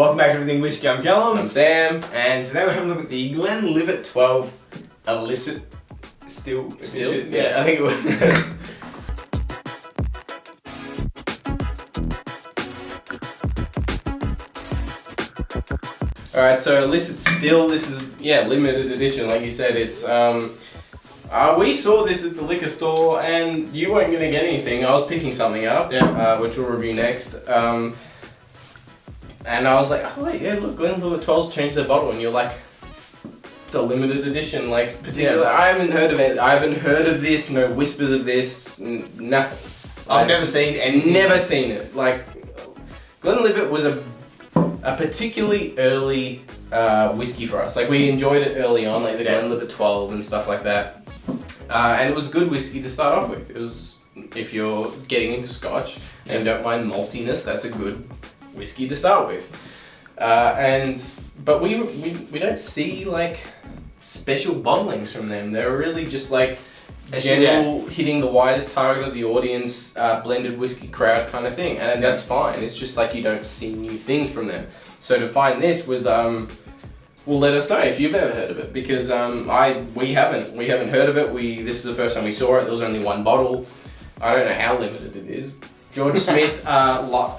Welcome back to Everything Whiskey. I'm Callum. I'm Sam. And today we're having a look at the Glenlivet 12 Illicit Still edition. Yeah, I think it was. Alright, so Illicit Still, this is, limited edition, like you said. It's, we saw this at the liquor store and you weren't going to get anything. I was picking something up, which we'll review next. And I was like, oh wait, yeah, look, Glenlivet 12's changed their bottle, and you're like, it's a limited edition, like, particularly, I haven't heard of it, I haven't heard of this, no whispers of this, nothing. I've never seen anything. Never seen it. Like, Glenlivet was a particularly early whiskey for us. Like, we enjoyed it early on, like the Glenlivet 12 and stuff like that. And it was good whiskey to start off with. It was, if you're getting into Scotch and you don't mind maltiness, that's a good whiskey to start with. But we don't see like special bottlings from them. They're really just like general hitting the widest target of the audience, blended whiskey crowd kind of thing, and that's fine. It's just like you don't see new things from them. So to find this was well, let us know if you've ever heard of it, because we haven't heard of it. This is the first time we saw it. There was only one bottle. I don't know how limited it is. George Smith,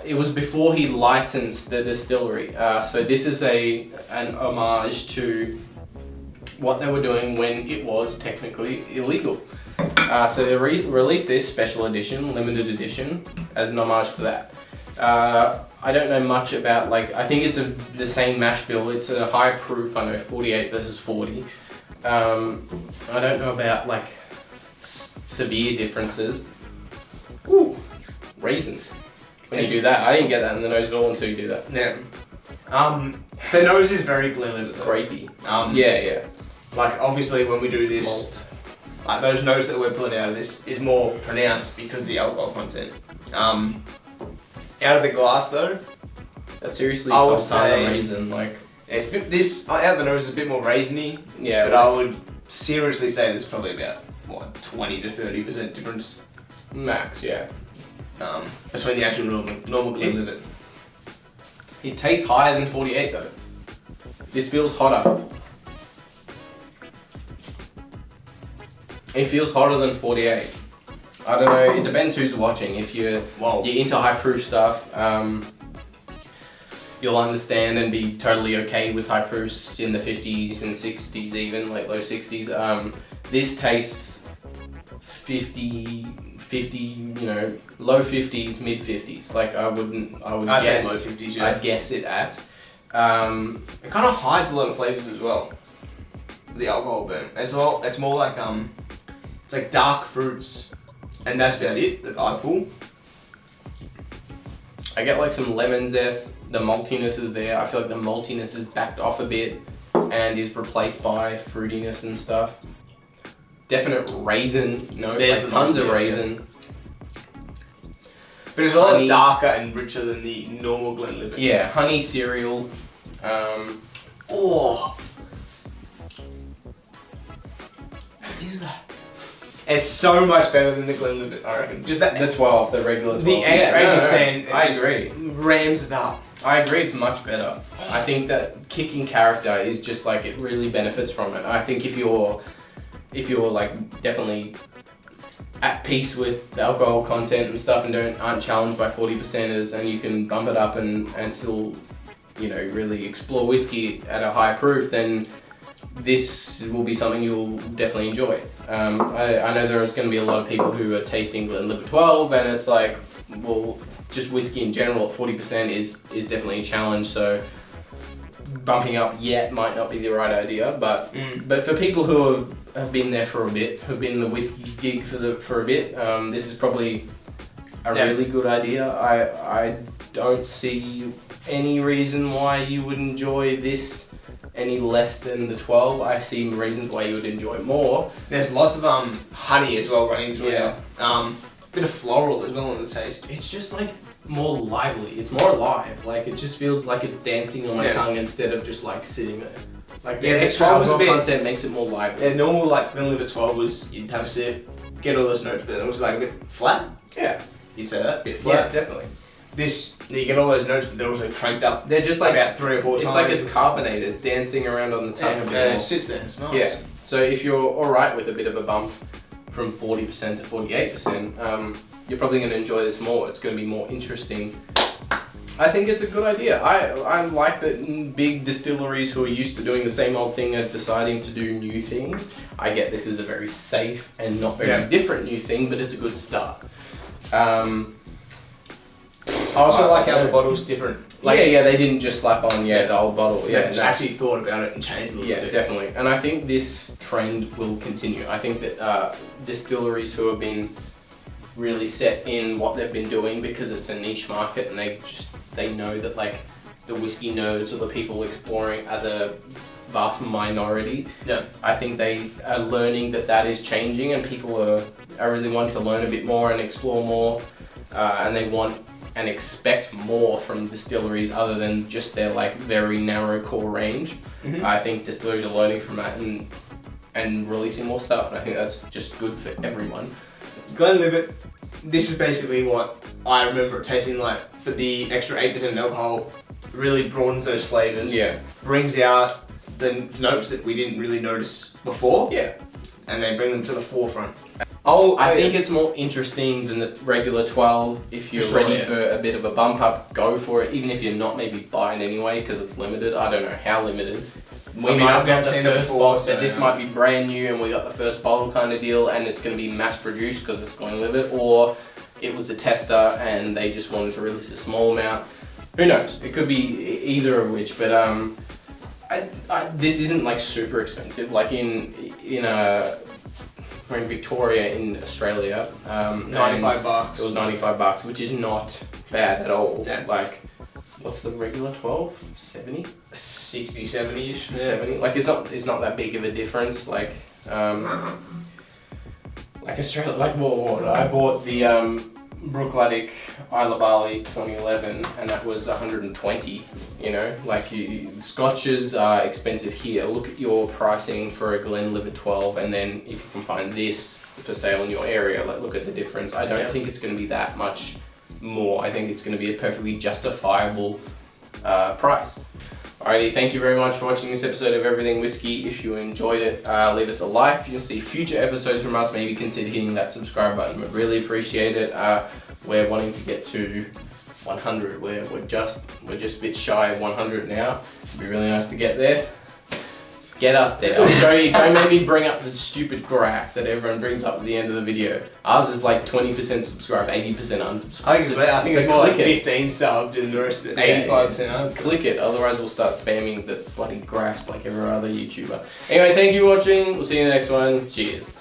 it was before he licensed the distillery. So this is an homage to what they were doing when it was technically illegal. So they released this special edition, limited edition, as an homage to that. I don't know much about, like, I think it's the same mash bill. It's a high proof, I know 48 versus 40. I don't know about like severe differences. Ooh. Raisins. When you do that, I didn't get that in the nose at all until you do that. Yeah. The nose is very Glenlivet though. Grapey. Yeah. Like, obviously when we do this, malt. Like those notes that we're pulling out of this is more pronounced because of the alcohol content. Out of the glass though, That's seriously I would sultana say raisin, like. it's a bit, out of the nose is a bit more raisiny. Yeah. But I would seriously say there's probably about 20 to 30% difference. Max, yeah. Between the actual normal Glenlivet. It tastes higher than 48 though. This feels hotter. It feels hotter than 48. I don't know, it depends who's watching. If you're into high proof stuff, you'll understand and be totally okay with high proofs in the 50s and 60s, even like low 60s. This tastes 50, low 50s, mid 50s. Like I'd guess low 50s, yeah. I'd guess it at. It kind of hides a lot of flavors as well. The alcohol burn. As well, it's more like it's like dark fruits, and that's about it that I pull. I get like some lemon zest. The maltiness is there. I feel like the maltiness is backed off a bit and is replaced by fruitiness and stuff. Definite raisin, like tons of raisin. But it's a lot darker and richer than the normal Glenlivet. Yeah, honey cereal. What is that? It's so much better than the Glenlivet, I reckon. Just that. The 12, the regular 12. The extra 80%. I agree. Rams it up. I agree, it's much better. I think that kicking character is just like, it really benefits from it. I think if you're like definitely at peace with the alcohol content and stuff and aren't challenged by 40%ers, and you can bump it up and still, really explore whiskey at a high proof, then this will be something you'll definitely enjoy. I know there's going to be a lot of people who are tasting Glenlivet 12 and it's like, well, just whiskey in general at 40% is definitely a challenge, so bumping up yet might not be the right idea, but for people who have been there for a bit, who've been in the whiskey gig for a bit, this is probably a really good idea. I don't see any reason why you would enjoy this any less than the 12. I see reasons why you would enjoy it more. There's lots of honey as well running through it. Bit of floral as well in the taste. It's just like more lively. It's more alive. Like it just feels like it's dancing on my tongue instead of just like sitting there. Like the extra alcohol content makes it more lively. Yeah, normal like Glenlivet 12 was you'd have a sip, get all those notes, but it was like a bit flat. Yeah. You'd say that, a bit flat. Yeah, definitely. you get all those notes, but they're also cranked up. They're just like about 3 or 4 times. It's like it's carbonated. It's dancing around on the tongue a bit and more. it sits there. It's nice. Yeah. So if you're all right with a bit of a bump from 40% to 48%, you're probably going to enjoy this more. It's going to be more interesting. I think it's a good idea. I like that big distilleries who are used to doing the same old thing are deciding to do new things. I get this is a very safe and not very different new thing, but it's a good start. I also like how the bottle's different. Like, yeah, they didn't just slap on the old bottle. Yeah, they actually thought about it and changed a little bit. Yeah, definitely. And I think this trend will continue. I think that distilleries who have been really set in what they've been doing because it's a niche market and they know that like the whiskey nerds or the people exploring are the vast minority. Yeah. I think they are learning that is changing and people are really wanting to learn a bit more and explore more and they want and expect more from distilleries other than just their like very narrow core range. Mm-hmm. I think distilleries are learning from that and releasing more stuff, and I think that's just good for everyone. Glenlivet, this is basically what I remember it tasting like, but the extra 8% alcohol really broadens those flavors. Yeah. Brings out the notes that we didn't really notice before. Yeah. And they bring them to the forefront. I think it's more interesting than the regular 12. If you're ready for a bit of a bump up, go for it. Even if you're not, maybe buy it anyway because it's limited. I don't know how limited. We might have got the first box, so this might be brand new and we got the first bottle kind of deal and it's going to be mass produced because it's Glenlivet, or it was a tester and they just wanted to release a small amount. Who knows? It could be either of which, but this isn't like super expensive. Like we're in Victoria in Australia. $95. It was $95, which is not bad at all. Yeah. Like, what's the regular 12? 70? 60, 70-ish. 70. Like it's not that big of a difference. Like Australia. Like what? I bought the Brookladdick Isla Barley 2011, and that was 120. You know, like Scotches are expensive here. Look at your pricing for a Glenlivet 12, and then if you can find this for sale in your area, like look at the difference. I don't think it's going to be that much more. I think it's going to be a perfectly justifiable price. Alrighty, thank you very much for watching this episode of Everything Whiskey. If you enjoyed it, leave us a like. If you want to see future episodes from us, maybe consider hitting that subscribe button. We'd really appreciate it. We're wanting to get to 100. We're just a bit shy of 100 now. It'd be really nice to get there. Get us there. I'll show you. Don't make me bring up the stupid graph that everyone brings up at the end of the video. Ours is like 20% subscribed, 80% unsubscribed. I think it's more like 15 subbed and the rest 85% unsubscribed. Click it, otherwise we'll start spamming the bloody graphs like every other YouTuber. Anyway, thank you for watching. We'll see you in the next one. Cheers.